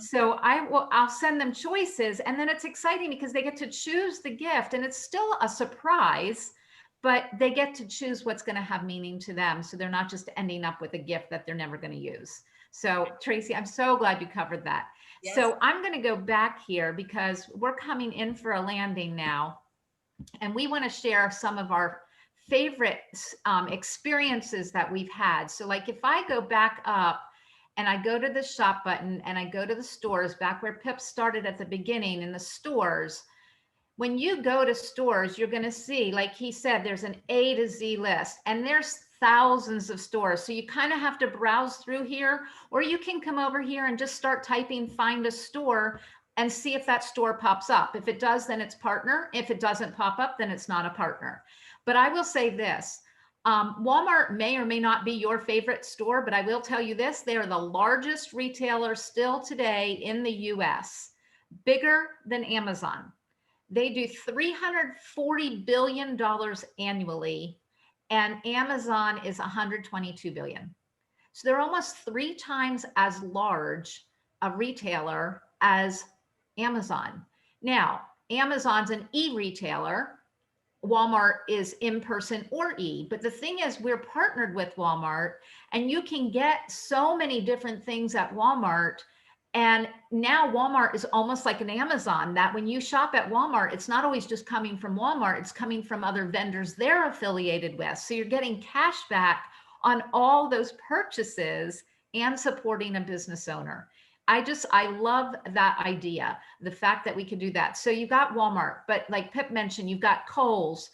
So I'll send them choices, and then it's exciting because they get to choose the gift, and it's still a surprise, but they get to choose what's going to have meaning to them. So they're not just ending up with a gift that they're never going to use. So Tracy, I'm so glad you covered that. Yes. So I'm going to go back here because we're coming in for a landing now, and we want to share some of our favorite experiences that we've had. So like if I go back up and I go to the shop button and I go to the stores, back where Pip started at the beginning in the stores, when you go to stores, you're going to see, like he said, there's an A to Z list, and there's thousands of stores. So you kind of have to browse through here, or you can come over here and just start typing, find a store, and see if that store pops up. If it does, then it's partner. If it doesn't pop up, then it's not a partner. But I will say this, Walmart may or may not be your favorite store, but I will tell you this, they are the largest retailer still today in the US, bigger than Amazon. They do $340 billion annually, and Amazon is 122 billion. So they're almost 3 times as large a retailer as Amazon. Now, Amazon's an e-retailer. Walmart is in person or e, but the thing is we're partnered with Walmart, and you can get so many different things at Walmart. And now Walmart is almost like an Amazon, that when you shop at Walmart, it's not always just coming from Walmart, it's coming from other vendors they're affiliated with. So you're getting cash back on all those purchases and supporting a business owner. I love that idea, the fact that we can do that. So you've got Walmart, but like Pip mentioned, you've got Kohl's,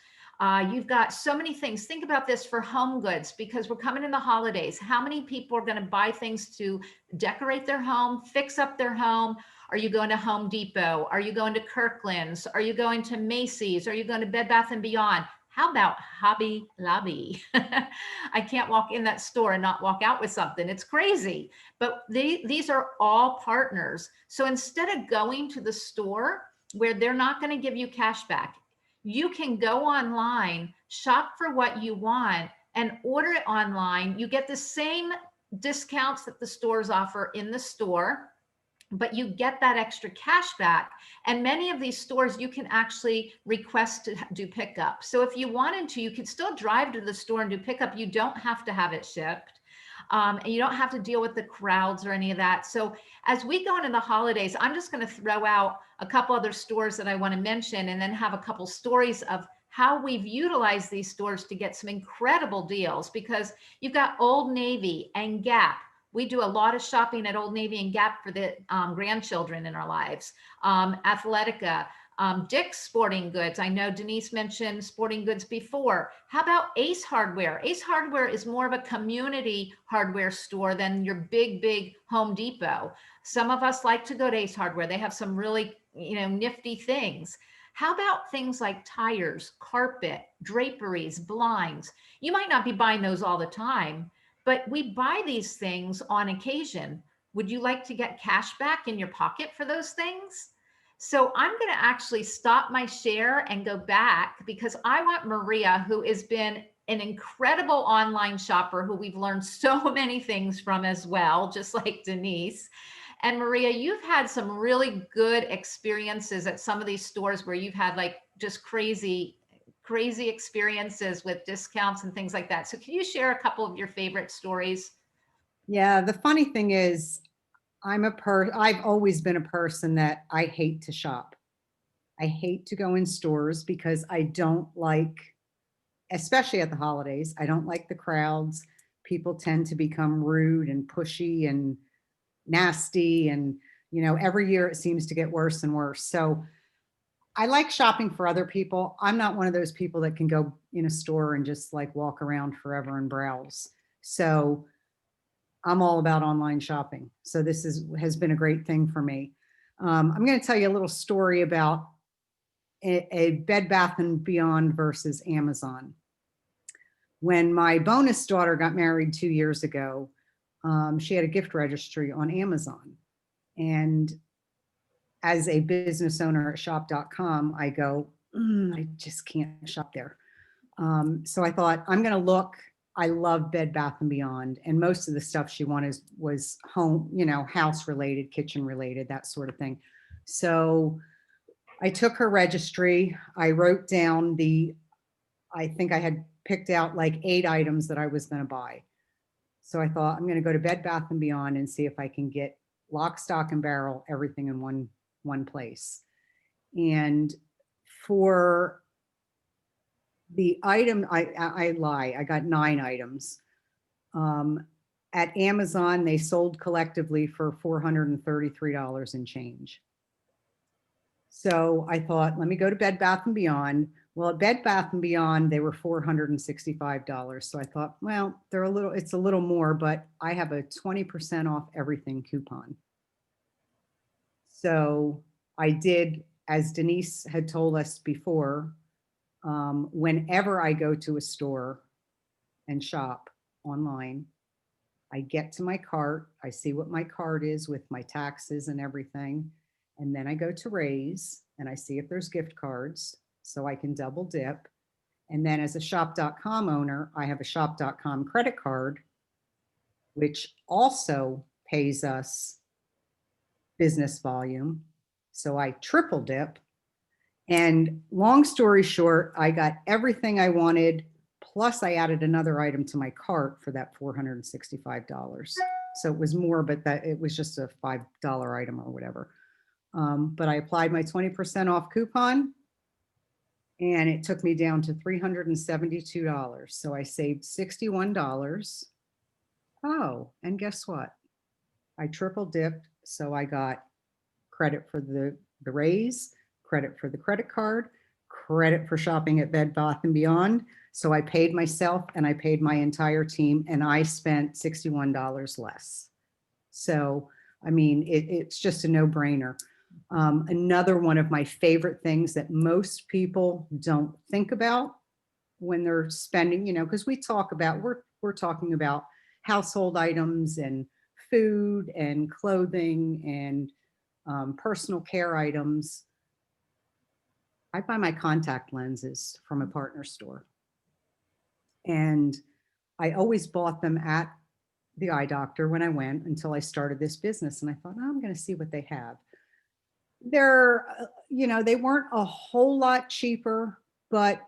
you've got so many things. Think about this for home goods, because we're coming in the holidays. How many people are going to buy things to decorate their home, fix up their home? Are you going to Home Depot? Are you going to Kirkland's? Are you going to Macy's? Are you going to Bed Bath & Beyond? How about Hobby Lobby? I can't walk in that store and not walk out with something. It's crazy. But these are all partners. So instead of going to the store where they're not going to give you cash back, you can go online, shop for what you want, and order it online. You get the same discounts that the stores offer in the store, but you get that extra cash back. And many of these stores, you can actually request to do pickup. So if you wanted to, you could still drive to the store and do pickup. You don't have to have it shipped. And you don't have to deal with the crowds or any of that. So as we go into the holidays, I'm just going to throw out a couple other stores that I want to mention, and then have a couple stories of how we've utilized these stores to get some incredible deals, because you've got Old Navy and Gap. We do a lot of shopping at Old Navy and Gap for the grandchildren in our lives. Athletica, Dick's Sporting Goods. I know Denise mentioned sporting goods before. How about Ace Hardware? Ace Hardware is more of a community hardware store than your big Home Depot. Some of us like to go to Ace Hardware. They have some really, nifty things. How about things like tires, carpet, draperies, blinds? You might not be buying those all the time, but we buy these things on occasion. Would you like to get cash back in your pocket for those things? So I'm going to actually stop my share and go back, because I want Maria, who has been an incredible online shopper who we've learned so many things from as well, just like Denise. And Maria, you've had some really good experiences at some of these stores where you've had like just crazy experiences with discounts and things like that. So can you share a couple of your favorite stories? Yeah, the funny thing is, I've always been a person that I hate to shop. I hate to go in stores because I don't like, especially at the holidays, I don't like the crowds. People tend to become rude and pushy and nasty, and every year it seems to get worse and worse. So I like shopping for other people. I'm not one of those people that can go in a store and just like walk around forever and browse. So I'm all about online shopping. So this has been a great thing for me. I'm going to tell you a little story about a Bed Bath & Beyond versus Amazon. When my bonus daughter got married 2 years ago, she had a gift registry on Amazon. And as a business owner at shop.com, I go, I just can't shop there. So I thought, I'm going to look. I love Bed Bath & Beyond. And most of the stuff she wanted was home, house related, kitchen related, that sort of thing. So I took her registry. I wrote down I think I had picked out like 8 items that I was going to buy. So I thought, I'm going to go to Bed Bath & Beyond and see if I can get lock, stock, and barrel, everything in one place. And for the item, I lie, I got 9 items. At Amazon, they sold collectively for $433 and change. So I thought, let me go to Bed Bath & Beyond. Well, at Bed Bath & Beyond, they were $465. So I thought, well, it's a little more, but I have a 20% off everything coupon. So I did, as Denise had told us before, whenever I go to a store, and shop online. I get to my cart, I see what my cart is with my taxes and everything. And then I go to Raise and I see if there's gift cards so I can double dip. And then as a shop.com owner, I have a shop.com credit card, which also pays us business volume. So I triple dip. And long story short, I got everything I wanted. Plus I added another item to my cart for that $465. So it was more, but that it was just a $5 item or whatever. But I applied my 20% off coupon and it took me down to $372. So I saved $61. Oh, and guess what? I triple dipped. So I got credit for the Raise, credit for the credit card, credit for shopping at Bed Bath & Beyond. So I paid myself and I paid my entire team and I spent $61 less. So, I mean, it's just a no-brainer. Another one of my favorite things that most people don't think about when they're spending, because we talk about, we're talking about household items and food and clothing and personal care items. I buy my contact lenses from a partner store. And I always bought them at the eye doctor when I went until I started this business. And I thought, oh, I'm going to see what they have. They're, they weren't a whole lot cheaper, but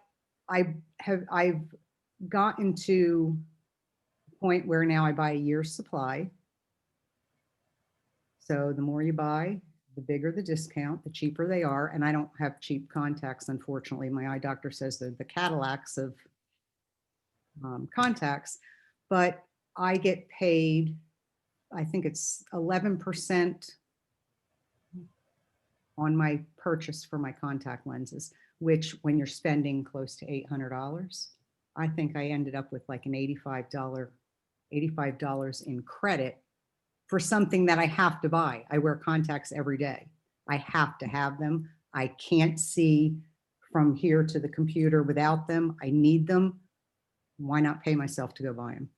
I've gotten to the point where now I buy a year's supply. So the more you buy, the bigger the discount, the cheaper they are. And I don't have cheap contacts, unfortunately. My eye doctor says they're the Cadillacs of contacts, but I get paid, I think it's 11% on my purchase for my contact lenses, which when you're spending close to $800, I think I ended up with like an $85 in credit for something that I have to buy. I wear contacts every day. I have to have them. I can't see from here to the computer without them. I need them. Why not pay myself to go buy them?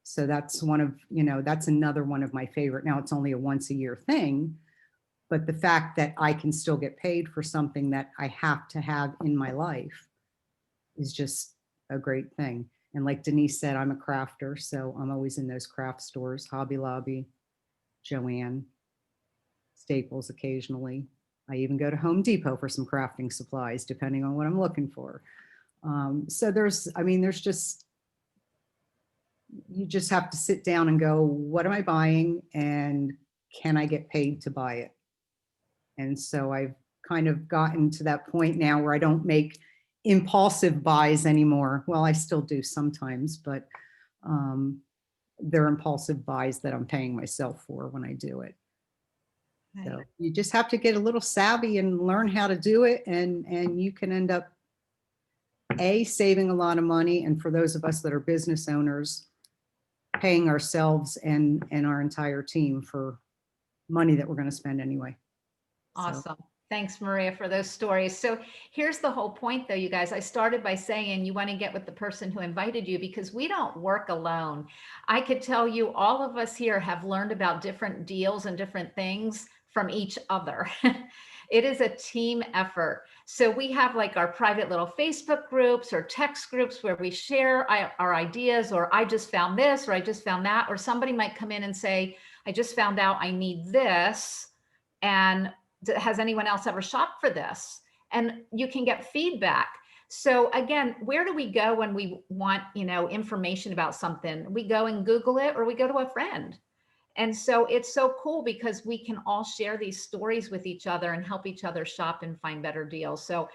So that's one of, that's another one of my favorite. Now it's only a once a year thing, but the fact that I can still get paid for something that I have to have in my life is just a great thing. And like Denise said, I'm a crafter, so I'm always in those craft stores, Hobby Lobby, Joann, Staples occasionally. I even go to Home Depot for some crafting supplies, depending on what I'm looking for. So there's just, you just have to sit down and go, what am I buying and can I get paid to buy it? And so I've kind of gotten to that point now where I don't make impulsive buys anymore. Well, I still do sometimes, but they're impulsive buys that I'm paying myself for when I do it. So you just have to get a little savvy and learn how to do it. And you can end up saving a lot of money. And for those of us that are business owners, paying ourselves and our entire team for money that we're going to spend anyway. Awesome. Thanks, Maria, for those stories. So here's the whole point, though, you guys. I started by saying you want to get with the person who invited you because we don't work alone. I could tell you all of us here have learned about different deals and different things from each other. It is a team effort. So we have like our private little Facebook groups or text groups where we share our ideas, or I just found this, or I just found that, or somebody might come in and say, I just found out I need this. And has anyone else ever shopped for this? And you can get feedback. So again, where do we go when we want, information about something? We go and Google it, or we go to a friend. And so it's so cool because we can all share these stories with each other and help each other shop and find better deals. So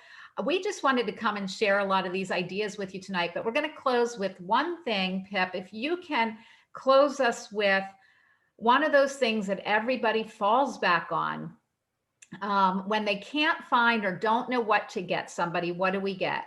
we just wanted to come and share a lot of these ideas with you tonight, but we're going to close with one thing, Pip. If you can close us with one of those things that everybody falls back on when they can't find or don't know what to get somebody, what do we get?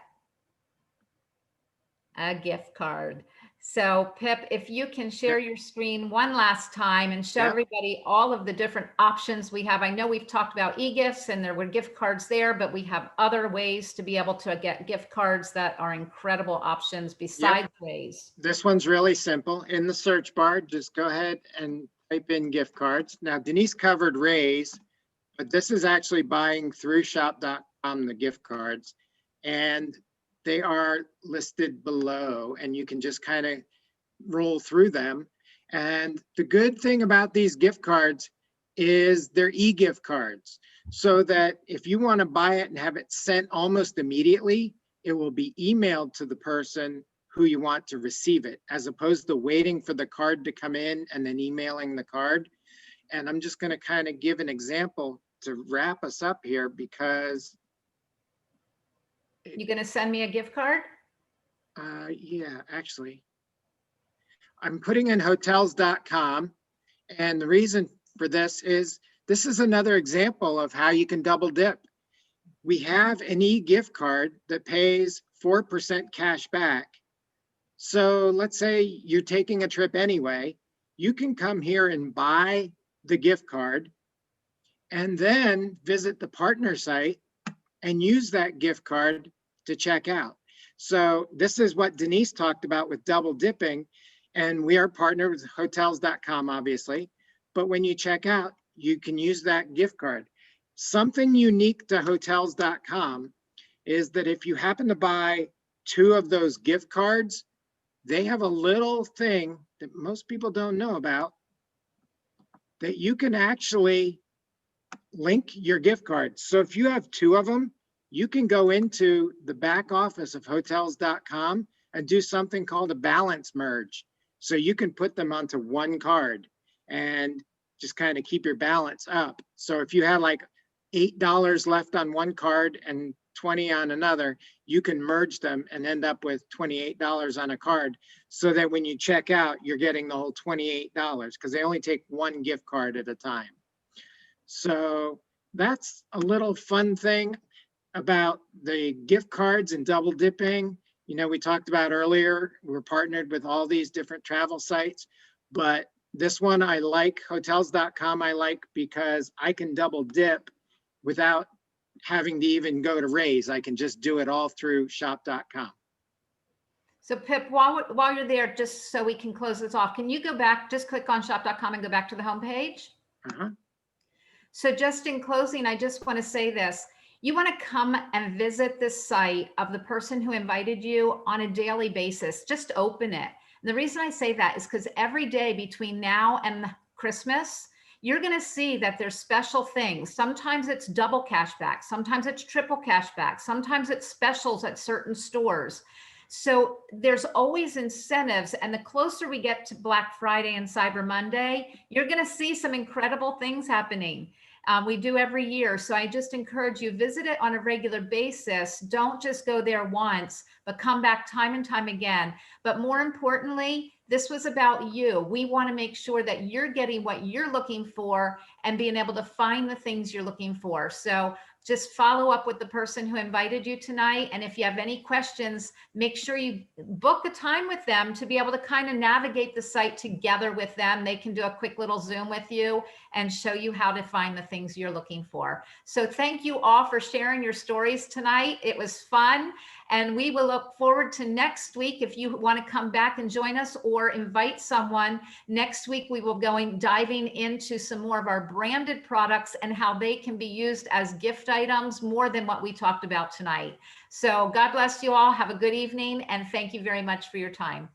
A gift card. So Pip, if you can share your screen one last time and show Yep. everybody all of the different options we have. I know we've talked about e-gifts and there were gift cards there, but we have other ways to be able to get gift cards that are incredible options besides Raise. This one's really simple. In the search bar, just go ahead and type in gift cards. Now Denise covered Raise, but this is actually buying through shop.com, the gift cards. And they are listed below and you can just kind of roll through them. And the good thing about these gift cards is they're e-gift cards. So that if you want to buy it and have it sent almost immediately, it will be emailed to the person who you want to receive it, as opposed to waiting for the card to come in and then emailing the card. And I'm just going to kind of give an example to wrap us up here because You gonna send me a gift card? yeah, actually, I'm putting in hotels.com. And the reason for this is another example of how you can double dip. We have an e-gift card that pays 4% cash back. So let's say you're taking a trip anyway, you can come here and buy the gift card and then visit the partner site and use that gift card to check out. So this is what Denise talked about with double dipping. And we are partnered with hotels.com, obviously. But when you check out, you can use that gift card. Something unique to hotels.com is that if you happen to buy 2 of those gift cards, they have a little thing that most people don't know about that you can actually link your gift cards. So if you have 2 of them, you can go into the back office of hotels.com and do something called a balance merge. So you can put them onto one card and just kind of keep your balance up. So if you have like $8 left on one card and 20 on another, you can merge them and end up with $28 on a card so that when you check out, you're getting the whole $28 because they only take one gift card at a time. So that's a little fun thing about the gift cards and double dipping. You know, we talked about earlier, we're partnered with all these different travel sites, but this one I like, hotels.com I like because I can double dip without having to even go to Raise. I can just do it all through shop.com. So Pip, while you're there, just so we can close this off, can you go back, just click on shop.com and go back to the homepage? So just in closing, I just want to say this. You want to come and visit the site of the person who invited you on a daily basis. Just open it. And the reason I say that is because every day between now and Christmas, you're going to see that there's special things. Sometimes it's double cash back. Sometimes it's triple cash back. Sometimes it's specials at certain stores. So there's always incentives. And the closer we get to Black Friday and Cyber Monday, you're going to see some incredible things happening. We do every year. So I just encourage you, visit it on a regular basis. Don't just go there once, but come back time and time again. But more importantly, this was about you. We want to make sure that you're getting what you're looking for and being able to find the things you're looking for. So just follow up with the person who invited you tonight. And if you have any questions, make sure you book a time with them to be able to kind of navigate the site together with them. They can do a quick little Zoom with you and show you how to find the things you're looking for. So thank you all for sharing your stories tonight. It was fun. And we will look forward to next week. If you want to come back and join us or invite someone, next week we will diving into some more of our branded products and how they can be used as gift items more than what we talked about tonight. So God bless you all. Have a good evening and thank you very much for your time.